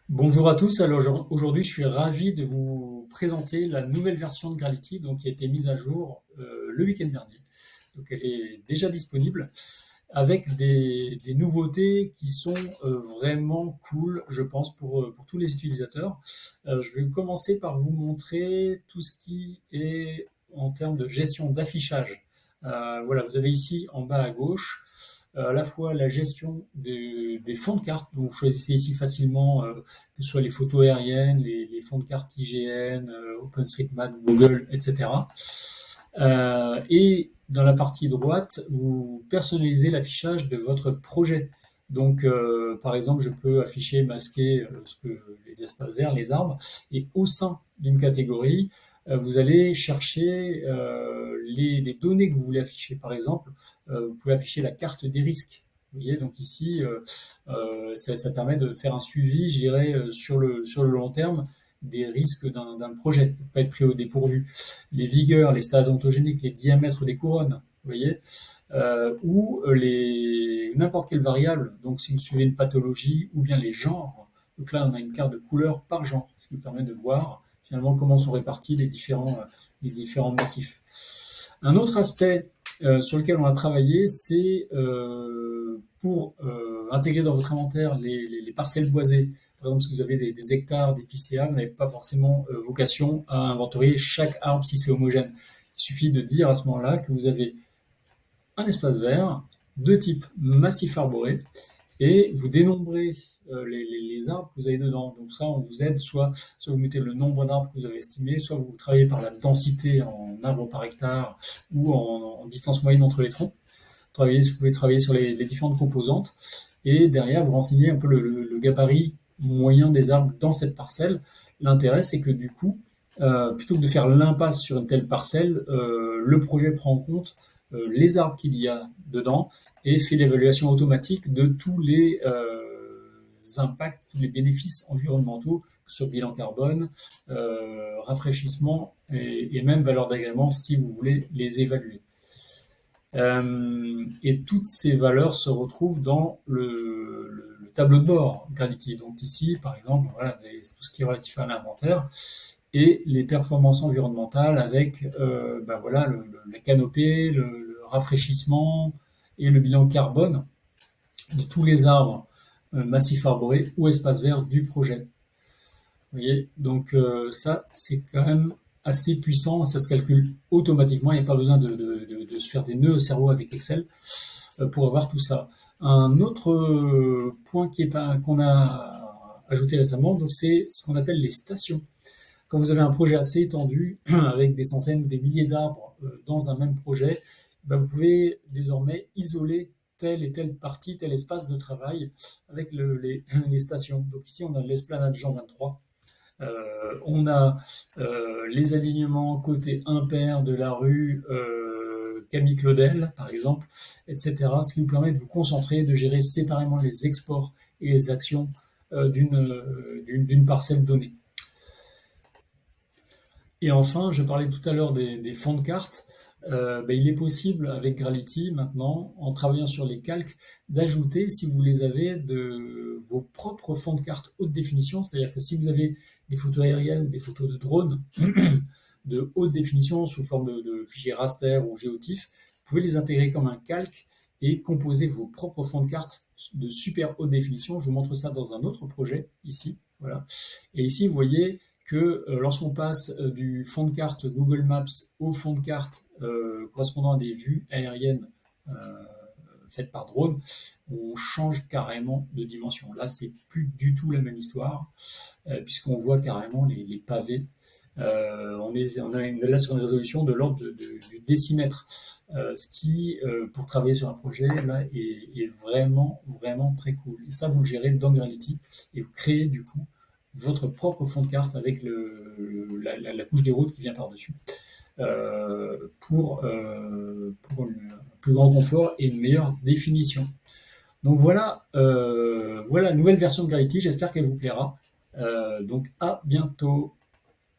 Bonjour à tous. Alors aujourd'hui, je suis ravi de vous présenter la nouvelle version de Gravity, donc qui a été mise à jour le week-end dernier. Donc elle est déjà disponible avec des nouveautés qui sont vraiment cool, je pense, pour tous les utilisateurs. Je vais commencer par vous montrer tout ce qui est en termes de gestion d'affichage. Voilà, vous avez ici en bas à gauche à la fois la gestion des fonds de carte, donc vous choisissez ici facilement que ce soit les photos aériennes, les fonds de carte IGN, OpenStreetMap, Google, etc. Et dans la partie droite, vous personnalisez l'affichage de votre projet. Donc, par exemple, je peux afficher, masquer les espaces verts, les arbres, et au sein d'une catégorie, vous allez chercher les données que vous voulez afficher. Par exemple, vous pouvez afficher la carte des risques. Vous voyez, donc ici, ça permet de faire un suivi, je dirais, sur le long terme des risques d'un projet, de ne pas être pris au dépourvu. Les vigueurs, les stades ontogéniques, les diamètres des couronnes, vous voyez, ou n'importe quelle variable, donc si vous suivez une pathologie, ou bien les genres. Donc là, on a une carte de couleur par genre, ce qui nous permet de voir finalement comment sont répartis les différents massifs. Un autre aspect sur lequel on a travaillé, c'est pour intégrer dans votre inventaire les parcelles boisées. Par exemple, si vous avez des hectares d'épicéas, vous n'avez pas forcément vocation à inventorier chaque arbre si c'est homogène. Il suffit de dire à ce moment-là que vous avez un espace vert de type massif arboré et vous dénombrez les arbres que vous avez dedans. Donc ça, on vous aide, soit vous mettez le nombre d'arbres que vous avez estimé, soit vous travaillez par la densité en arbres par hectare ou en distance moyenne entre les troncs. Vous pouvez travailler sur les différentes composantes et derrière, vous renseignez un peu le gabarit moyen des arbres dans cette parcelle. L'intérêt, c'est que du coup, plutôt que de faire l'impasse sur une telle parcelle, le projet prend en compte les arbres qu'il y a dedans et fait l'évaluation automatique de tous les impacts, tous les bénéfices environnementaux, que ce soit bilan carbone, rafraîchissement et même valeur d'agrément si vous voulez les évaluer. Et toutes ces valeurs se retrouvent dans le tableau de bord Gravity. Donc ici, par exemple, voilà, vous avez tout ce qui est relatif à l'inventaire et les performances environnementales avec ben voilà, la canopée, le rafraîchissement et le bilan carbone de tous les arbres massifs arborés ou espaces verts du projet. Vous voyez, donc ça, c'est quand même assez puissant, ça se calcule automatiquement, il n'y a pas besoin de se faire des nœuds au cerveau avec Excel pour avoir tout ça. Un autre point qu'on a ajouté récemment, donc c'est ce qu'on appelle les stations. Quand vous avez un projet assez étendu, avec des centaines, des milliers d'arbres dans un même projet, ben vous pouvez désormais isoler telle et telle partie, tel espace de travail avec les stations. Donc ici, on a l'esplanade Jean 23. On a les alignements côté impair de la rue Camille Claudel, par exemple, etc. Ce qui vous permet de vous concentrer, de gérer séparément les exports et les actions d'une parcelle donnée. Et enfin, je parlais tout à l'heure des fonds de cartes. Ben, il est possible avec Gravity maintenant, en travaillant sur les calques, d'ajouter, si vous les avez, vos propres fonds de cartes haute définition. C'est-à-dire que si vous avez des photos aériennes ou des photos de drone de haute définition sous forme de fichiers raster ou géotif, vous pouvez les intégrer comme un calque et composer vos propres fonds de cartes de super haute définition. Je vous montre ça dans un autre projet ici. Voilà. Et ici, vous voyez que lorsqu'on passe du fond de carte Google Maps au fond de carte correspondant à des vues aériennes faites par drone, on change carrément de dimension. Là, c'est plus du tout la même histoire, puisqu'on voit carrément les pavés. On a là sur une résolution de l'ordre du décimètre, ce qui, pour travailler sur un projet, là, est vraiment, vraiment très cool. Et ça, vous le gérez dans Gravity et vous créez du coup votre propre fond de carte avec la couche des routes qui vient par-dessus pour un plus grand confort et une meilleure définition. Donc voilà, voilà la nouvelle version de Gravity, j'espère qu'elle vous plaira. Donc à bientôt.